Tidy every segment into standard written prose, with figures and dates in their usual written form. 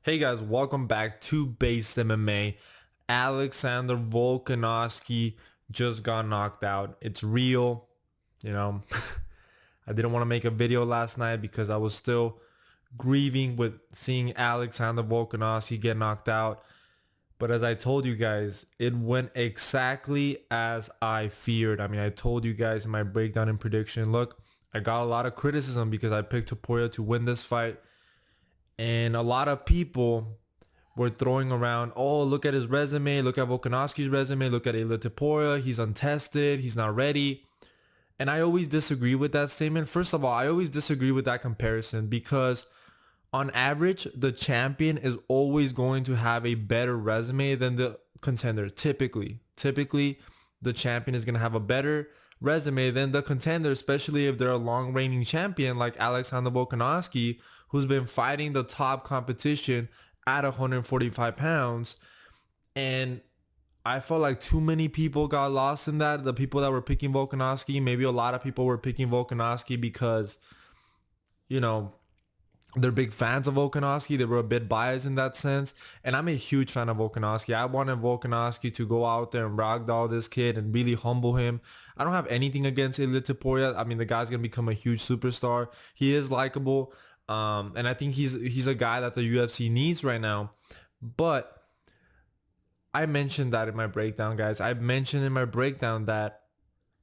Hey guys, welcome back to Based MMA. Alexander Volkanovski just got knocked out. It's real. You know, I didn't want to make a video last night because I was still grieving with seeing Alexander Volkanovski get knocked out. But as I told you guys, it went exactly as I feared. I mean, I told you guys in my breakdown and prediction, look, I got a lot of criticism because I picked Topuria to win this fight. And a lot of people were throwing around, oh, look at his resume, look at Volkanovski's resume, look at Ilia Topuria, he's untested, he's not ready. And I always disagree with that statement. First of all, I always disagree with that comparison because on average, the champion is always going to have a better resume than the contender. Typically, the champion is going to have a better resume than the contender, especially if they're a long reigning champion like Alexander Volkanovski, who's been fighting the top competition at 145 pounds. And I felt like too many people got lost in that. The people that were picking Volkanovski, maybe a lot of people were picking Volkanovski because, you know, they're big fans of Volkanovski. They were a bit biased in that sense. And I'm a huge fan of Volkanovski. I wanted Volkanovski to go out there and ragdoll this kid and really humble him. I don't have anything against Ilia Topuria. I mean, the guy's going to become a huge superstar. He is likable. And I think he's a guy that the UFC needs right now. But I mentioned that in my breakdown, guys. I mentioned in my breakdown that,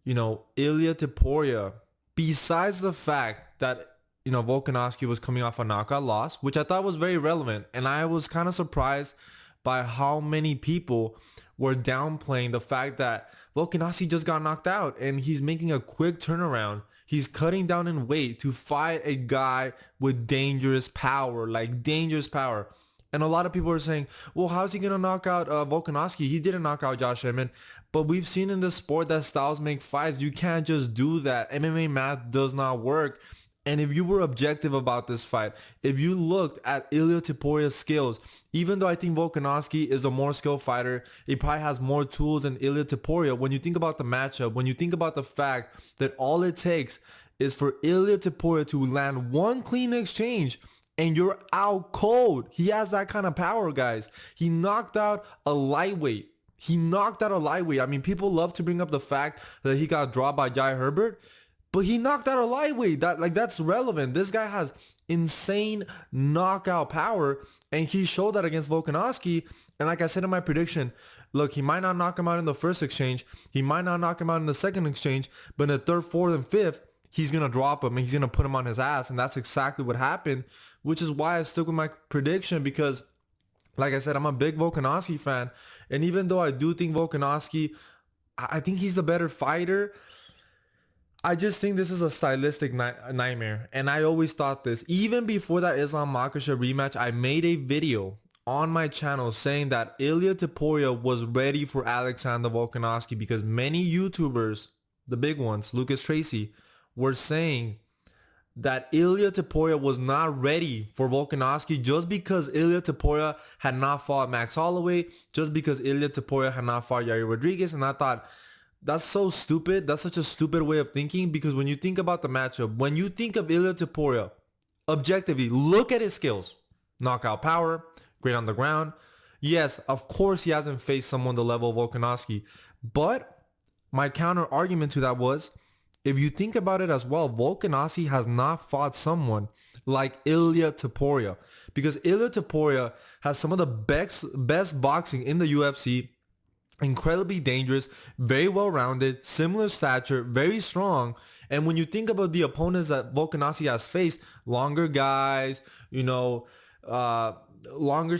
you know, Ilia Topuria, besides the fact that, you know, Volkanovski was coming off a knockout loss, which I thought was very relevant. And I was kind of surprised by how many people were downplaying the fact that Volkanovski just got knocked out and he's making a quick turnaround. He's cutting down in weight to fight a guy with dangerous power, like dangerous power. And a lot of people are saying, well, how's he going to knock out Volkanovski? He didn't knock out Josh Emmett. But we've seen in the sport that styles make fights. You can't just do that. MMA math does not work. And if you were objective about this fight, if you looked at Ilia Topuria's skills, even though I think Volkanovski is a more skilled fighter, he probably has more tools than Ilia Topuria. When you think about the matchup, when you think about the fact that all it takes is for Ilia Topuria to land one clean exchange and you're out cold. He has that kind of power, guys. He knocked out a lightweight. I mean, people love to bring up the fact that he got dropped by Jai Herbert. But he knocked out a lightweight. That's relevant. This guy has insane knockout power, and he showed that against Volkanovski. And like I said in my prediction, look, he might not knock him out in the first exchange. He might not knock him out in the second exchange. But in the third, fourth, and fifth, he's going to drop him, and he's going to put him on his ass. And that's exactly what happened, which is why I stuck with my prediction because, like I said, I'm a big Volkanovski fan. And even though I do think Volkanovski, I think he's the better fighter, I just think this is a stylistic nightmare. And I always thought this. Even before that Islam Makhachev rematch, I made a video on my channel saying that Ilia Topuria was ready for Alexander Volkanovski because many YouTubers, the big ones, Lucas Tracy, were saying that Ilia Topuria was not ready for Volkanovski just because Ilia Topuria had not fought Max Holloway, just because Ilia Topuria had not fought Yair Rodriguez. And I thought, that's so stupid. That's such a stupid way of thinking because when you think about the matchup, when you think of Ilia Topuria, objectively, look at his skills. Knockout power, great on the ground. Yes, of course he hasn't faced someone the level of Volkanovski. But my counter argument to that was, if you think about it as well, Volkanovski has not fought someone like Ilia Topuria because Ilia Topuria has some of the best boxing in the UFC. Incredibly dangerous, very well-rounded, similar stature, very strong. And when you think about the opponents that Volkanovski has faced, longer guys, you know, longer,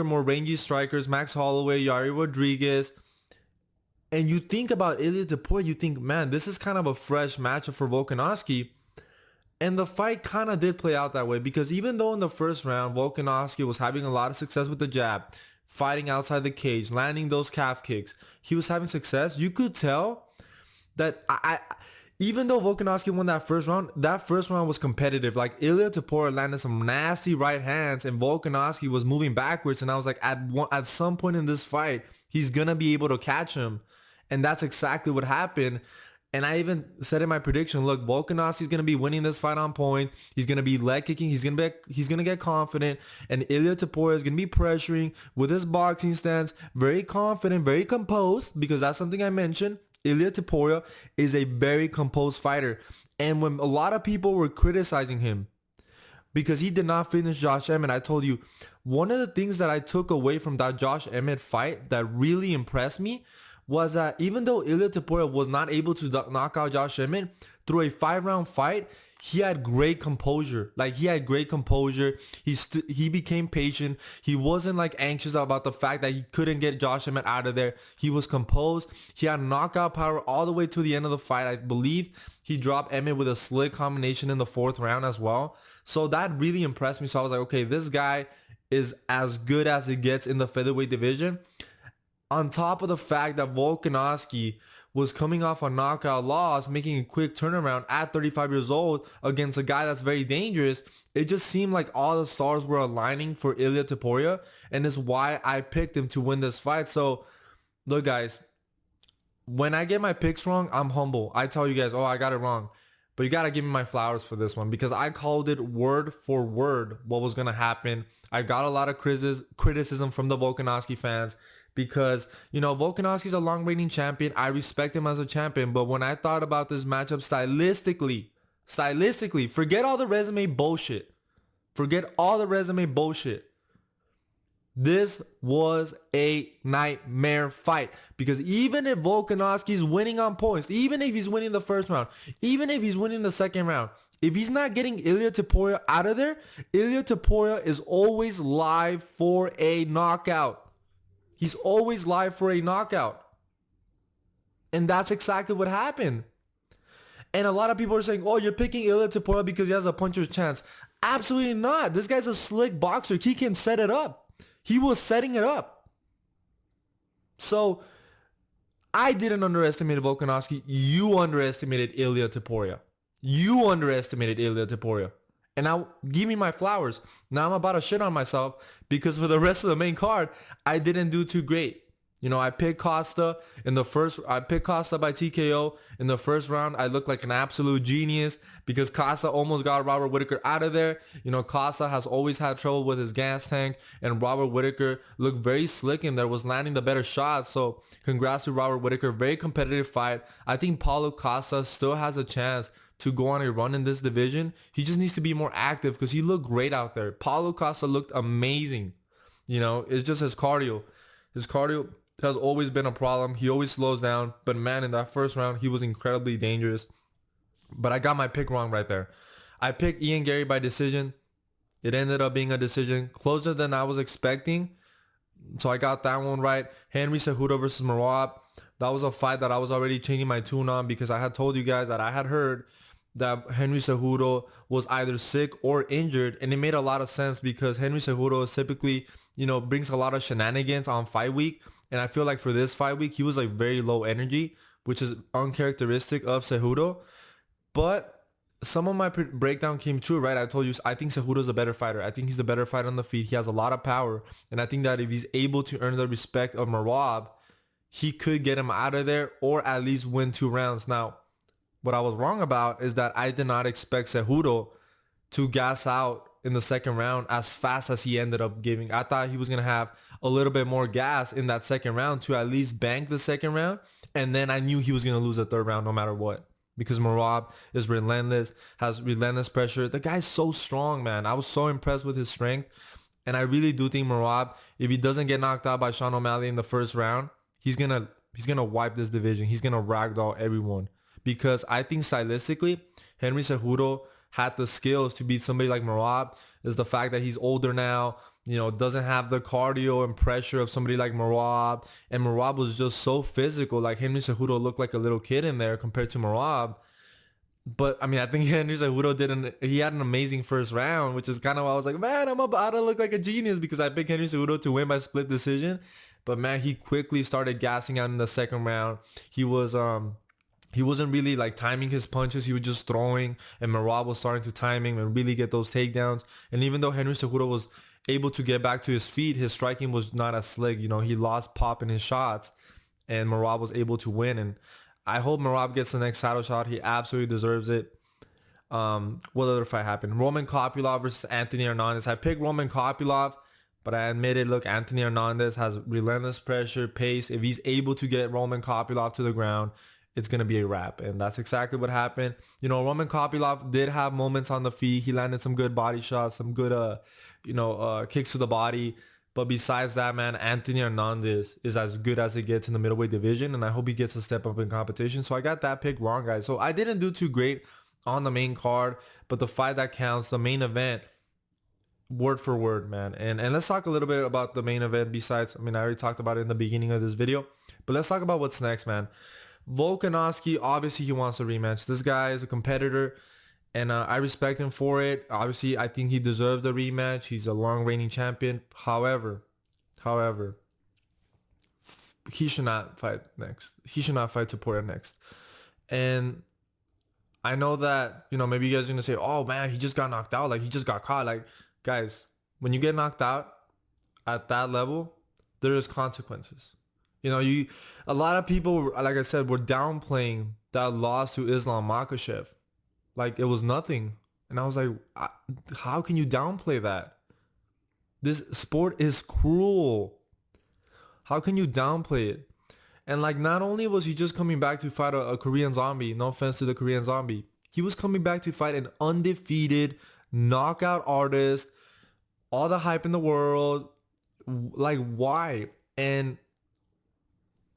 more rangy strikers, Max Holloway, Yair Rodriguez. And you think about Ilia Topuria, you think, man, this is kind of a fresh matchup for Volkanovski. And the fight kind of did play out that way because even though in the first round, Volkanovski was having a lot of success with the jab, fighting outside the cage, landing those calf kicks, he was having success. You could tell that even though Volkanovski won that first round was competitive. Like Ilia Topuria landed some nasty right hands and Volkanovski was moving backwards. And I was like, at some point in this fight, he's going to be able to catch him. And that's exactly what happened. And I even said in my prediction, look, Volkanovski's going to be winning this fight on point. He's going to be leg kicking. He's going to get confident. And Ilia Topuria is going to be pressuring with his boxing stance. Very confident, very composed, because that's something I mentioned. Ilia Topuria is a very composed fighter. And when a lot of people were criticizing him because he did not finish Josh Emmett, I told you, one of the things that I took away from that Josh Emmett fight that really impressed me was that even though Ilia Topuria was not able to knock out Josh Emmett through a 5-round fight, he had great composure. Like, he had great composure. He became patient. He wasn't like anxious about the fact that he couldn't get Josh Emmett out of there. He was composed. He had knockout power all the way to the end of the fight. I believe he dropped Emmett with a slick combination in the 4th round as well. So that really impressed me. So I was like, okay, this guy is as good as it gets in the featherweight division. On top of the fact that Volkanovski was coming off a knockout loss, making a quick turnaround at 35 years old against a guy that's very dangerous, it just seemed like all the stars were aligning for Ilia Topuria, and is why I picked him to win this fight. So, look, guys, when I get my picks wrong, I'm humble. I tell you guys, oh, I got it wrong. But you got to give me my flowers for this one, because I called it word for word what was going to happen. I got a lot of criticism from the Volkanovski fans because, you know, Volkanovski's a long reigning champion. I respect him as a champion. But when I thought about this matchup stylistically, forget all the resume bullshit. Forget all the resume bullshit. This was a nightmare fight, because even if Volkanovski's winning on points, even if he's winning the 1st round, even if he's winning the 2nd round, if he's not getting Ilia Topuria out of there, Ilia Topuria is always live for a knockout. He's always live for a knockout. And that's exactly what happened. And a lot of people are saying, oh, you're picking Ilia Topuria because he has a puncher's chance. Absolutely not. This guy's a slick boxer. He can set it up. He was setting it up. So I didn't underestimate Volkanovski. You underestimated Ilia Topuria. And now give me my flowers. Now I'm about to shit on myself because for the rest of the main card, I didn't do too great. You know, I picked Costa by TKO in the 1st round. I looked like an absolute genius because Costa almost got Robert Whittaker out of there. You know, Costa has always had trouble with his gas tank, and Robert Whittaker looked very slick in there, was landing the better shots. So congrats to Robert Whittaker. Very competitive fight. I think Paulo Costa still has a chance to go on a run in this division. He just needs to be more active because he looked great out there. Paulo Costa looked amazing. You know, it's just his cardio. His cardio has always been a problem. He always slows down. But man, in that 1st round, he was incredibly dangerous. But I got my pick wrong right there. I picked Ian Gary by decision. It ended up being a decision closer than I was expecting. So I got that one right. Henry Cejudo versus Merab. That was a fight that I was already changing my tune on because I had told you guys that I had heard that Henry Cejudo was either sick or injured, and it made a lot of sense because Henry Cejudo is typically, you know, brings a lot of shenanigans on fight week, and I feel like for this fight week he was like very low energy, which is uncharacteristic of Cejudo. But some of my breakdown came true, right? I told you I think Cejudo's a better fighter. I think he's a better fighter on the feet. He has a lot of power, and I think that if he's able to earn the respect of Merab, he could get him out of there or at least win 2 rounds. Now, what I was wrong about is that I did not expect Cejudo to gas out in the 2nd round as fast as he ended up giving. I thought he was going to have a little bit more gas in that 2nd round to at least bank the 2nd round. And then I knew he was going to lose the 3rd round no matter what, because Merab is relentless, has relentless pressure. The guy's so strong, man. I was so impressed with his strength. And I really do think Merab, if he doesn't get knocked out by Sean O'Malley in the 1st round, he's gonna wipe this division. He's going to ragdoll everyone. Because I think stylistically, Henry Cejudo had the skills to beat somebody like Merab. Is the fact that he's older now, you know, doesn't have the cardio and pressure of somebody like Merab. And Merab was just so physical. Like Henry Cejudo looked like a little kid in there compared to Merab. But I mean, I think Henry Cejudo he had an amazing 1st round, which is kind of why I was like, man, I'm about to look like a genius because I picked Henry Cejudo to win by split decision. But man, he quickly started gassing out in the 2nd round. He wasn't really like timing his punches. He was just throwing, and Merab was starting to time him and really get those takedowns. And even though Henry Cejudo was able to get back to his feet, his striking was not as slick. You know, he lost pop in his shots, and Merab was able to win. And I hope Merab gets the next title shot. He absolutely deserves it. What other fight happened? Roman Kopylov versus Anthony Hernandez. I picked Roman Kopylov, but I admitted, look, Anthony Hernandez has relentless pressure, pace. If he's able to get Roman Kopylov to the ground, it's going to be a wrap. And that's exactly what happened. You know, Roman Kopylov did have moments on the feet. He landed some good body shots, some good, kicks to the body. But besides that, man, Anthony Hernandez is as good as it gets in the middleweight division. And I hope he gets a step up in competition. So I got that pick wrong, guys. So I didn't do too great on the main card, but the fight that counts, the main event, word for word, man. And let's talk a little bit about the main event. Besides, I mean, I already talked about it in the beginning of this video, but let's talk about what's next, man. Volkanovski, obviously he wants a rematch. This guy is a competitor, and I respect him for it. Obviously, I think he deserves a rematch. He's a long reigning champion. However, he should not fight next. He should not fight Topuria next. And I know that, you know, maybe you guys are going to say, oh man, he just got knocked out. Like, he just got caught. Like, guys, when you get knocked out at that level, there is consequences. You know, a lot of people, like I said, were downplaying that loss to Islam Makhachev. Like, it was nothing. And I was like, how can you downplay that? This sport is cruel. How can you downplay it? And like, not only was he just coming back to fight a Korean zombie, no offense to the Korean zombie, he was coming back to fight an undefeated knockout artist, all the hype in the world. Like, why? And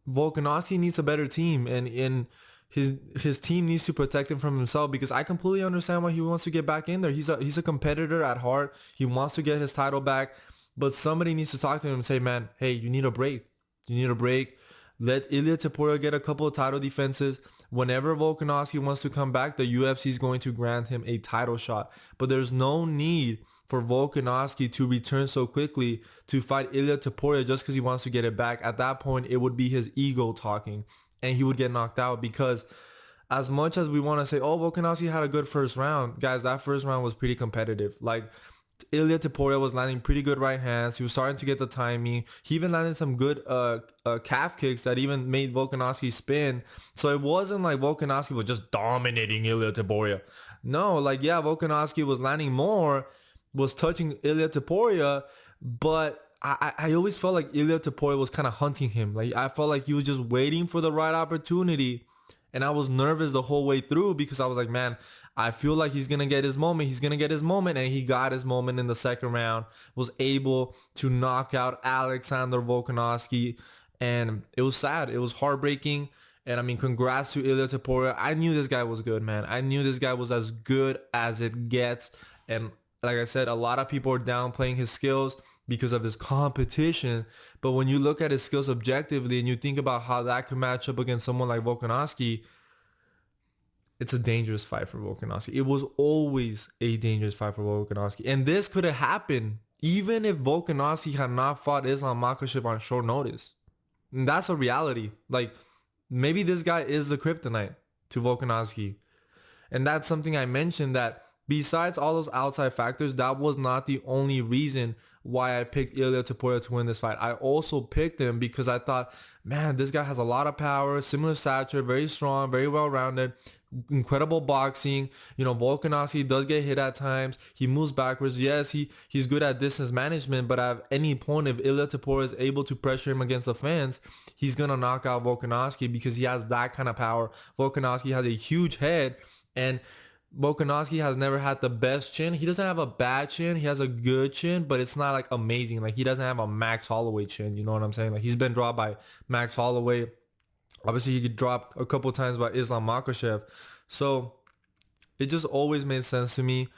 Volkanovski needs a better team, and his team needs to protect him from himself, because I completely understand why he wants to get back in there. He's a competitor at heart. He wants to get his title back, but somebody needs to talk to him and say, man, hey, you need a break. You need a break. Let Ilia Topuria get a couple of title defenses. Whenever Volkanovski wants to come back, the UFC is going to grant him a title shot. But there's no need for Volkanovski to return so quickly to fight Ilia Topuria just because he wants to get it back. At that point, it would be his ego talking, and he would get knocked out. Because as much as we want to say, oh, Volkanovski had a good first round, guys, that first round was pretty competitive. Like, Ilia Topuria was landing pretty good right hands. He was starting to get the timing. He even landed some good calf kicks that even made Volkanovski spin. So it wasn't like Volkanovski was just dominating Ilia Topuria. No, like, yeah, Volkanovski was landing more, was touching Ilia Topuria, but I always felt like Ilia Topuria was kind of hunting him. Like, I felt like he was just waiting for the right opportunity. And I was nervous the whole way through, because I was like, man, I feel like he's going to get his moment. He's going to get his moment. And he got his moment in the second round, was able to knock out Alexander Volkanovski. And it was sad. It was heartbreaking. And I mean, congrats to Ilia Topuria. I knew this guy was good, man. I knew this guy was as good as it gets. And like I said, a lot of people are downplaying his skills because of his competition. But when you look at his skills objectively and you think about how that could match up against someone like Volkanovski, it's a dangerous fight for Volkanovski. It was always a dangerous fight for Volkanovski. And this could have happened even if Volkanovski had not fought Islam Makhachev on short notice. And that's a reality. Like, maybe this guy is the kryptonite to Volkanovski. And that's something I mentioned, that besides all those outside factors, that was not the only reason why I picked Ilia Topuria to win this fight. I also picked him because I thought, man, this guy has a lot of power, similar stature, very strong, very well-rounded, incredible boxing. You know, Volkanovski does get hit at times. He moves backwards. Yes, he's good at distance management, but at any point, if Ilia Topuria is able to pressure him against the fence, he's going to knock out Volkanovski because he has that kind of power. Volkanovski has a huge head, and Volkanovski has never had the best chin. He doesn't have a bad chin. He has a good chin, but it's not like amazing. Like, he doesn't have a Max Holloway chin. You know what I'm saying? Like, he's been dropped by Max Holloway. Obviously, he get dropped a couple times by Islam Makhachev. So it just always made sense to me.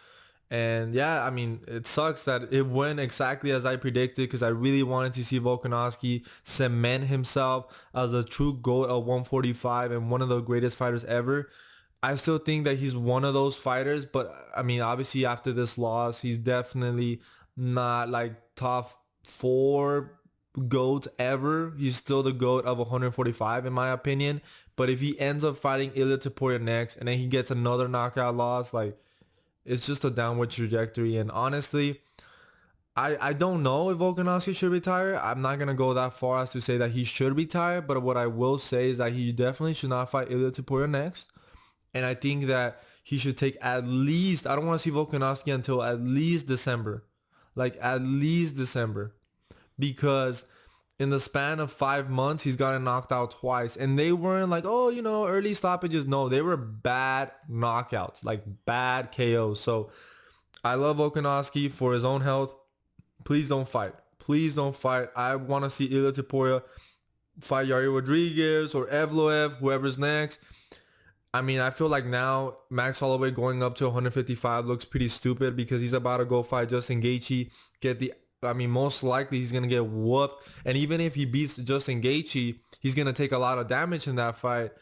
And yeah, I mean, it sucks that it went exactly as I predicted, because I really wanted to see Volkanovski cement himself as a true GOAT at 145 and one of the greatest fighters ever. I still think that he's one of those fighters, but I mean, obviously after this loss, he's definitely not like top 4 GOAT ever. He's still the GOAT of 145 in my opinion. But if he ends up fighting Ilia Topuria next and then he gets another knockout loss, like, it's just a downward trajectory. And honestly, I don't know if Volkanovski should retire. I'm not going to go that far as to say that he should retire. But what I will say is that he definitely should not fight Ilia Topuria next. And I think that he should take at least, I don't want to see Volkanovski until at least December. Like at least December. Because in the span of 5 months, he's gotten knocked out twice. And they weren't like, oh, early stoppages. No, they were bad knockouts, like bad KOs. So I love Volkanovski for his own health. Please don't fight. Please don't fight. I want to see Ilia Topuria fight Yair Rodriguez or Evloev, whoever's next. I mean, I feel like now Max Holloway going up to 155 looks pretty stupid because he's about to go fight Justin Gaethje. Most likely he's going to get whooped. And even if he beats Justin Gaethje, he's going to take a lot of damage in that fight.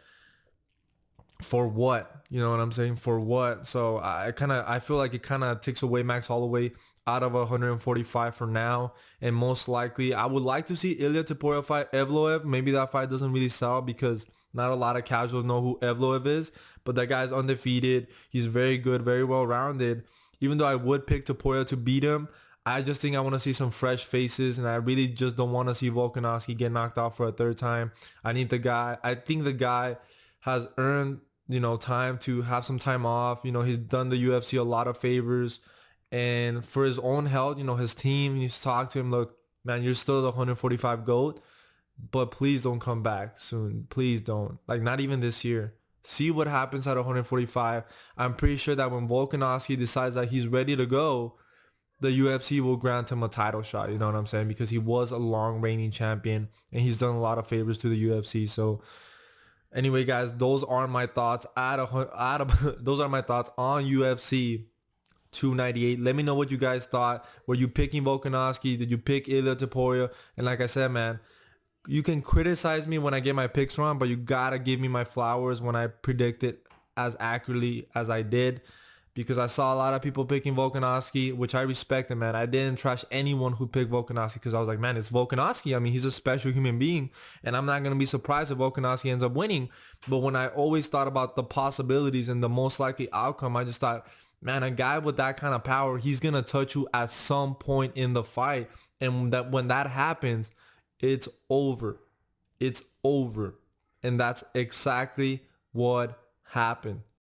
For what? You know what I'm saying? For what? So I feel like it kind of takes away Max Holloway out of 145 for now. And most likely I would like to see Ilia Topuria fight Evloev. Maybe that fight doesn't really sell because not a lot of casuals know who Evloev is. But that guy's undefeated. He's very good, very well rounded. Even though I would pick Topuria to beat him, I just think I want to see some fresh faces, and I really just don't want to see Volkanovski get knocked out for a third time. I think the guy has earned time to have some time off. He's done the UFC a lot of favors, and for his own health, his team needs to talk to him. Look, man, you're still the 145 GOAT, but please don't come back soon. Please don't. Like, not even this year. See what happens at 145. I'm pretty sure that when Volkanovski decides that he's ready to go, the UFC will grant him a title shot. You know what I'm saying? Because he was a long reigning champion and he's done a lot of favors to the UFC. So anyway, guys, those are my thoughts those are my thoughts on UFC 298. Let me know what you guys thought. Were you picking Volkanovski? Did you pick Ilia Topuria? And like I said, man, you can criticize me when I get my picks wrong, but you gotta give me my flowers when I predict it as accurately as I did. Because I saw a lot of people picking Volkanovski, which I respect, and man, I didn't trash anyone who picked Volkanovski because I was like, man, it's Volkanovski. I mean, he's a special human being, and I'm not going to be surprised if Volkanovski ends up winning. But when I always thought about the possibilities and the most likely outcome, I just thought, man, a guy with that kind of power, he's going to touch you at some point in the fight. And when that happens, it's over. It's over. And that's exactly what happened.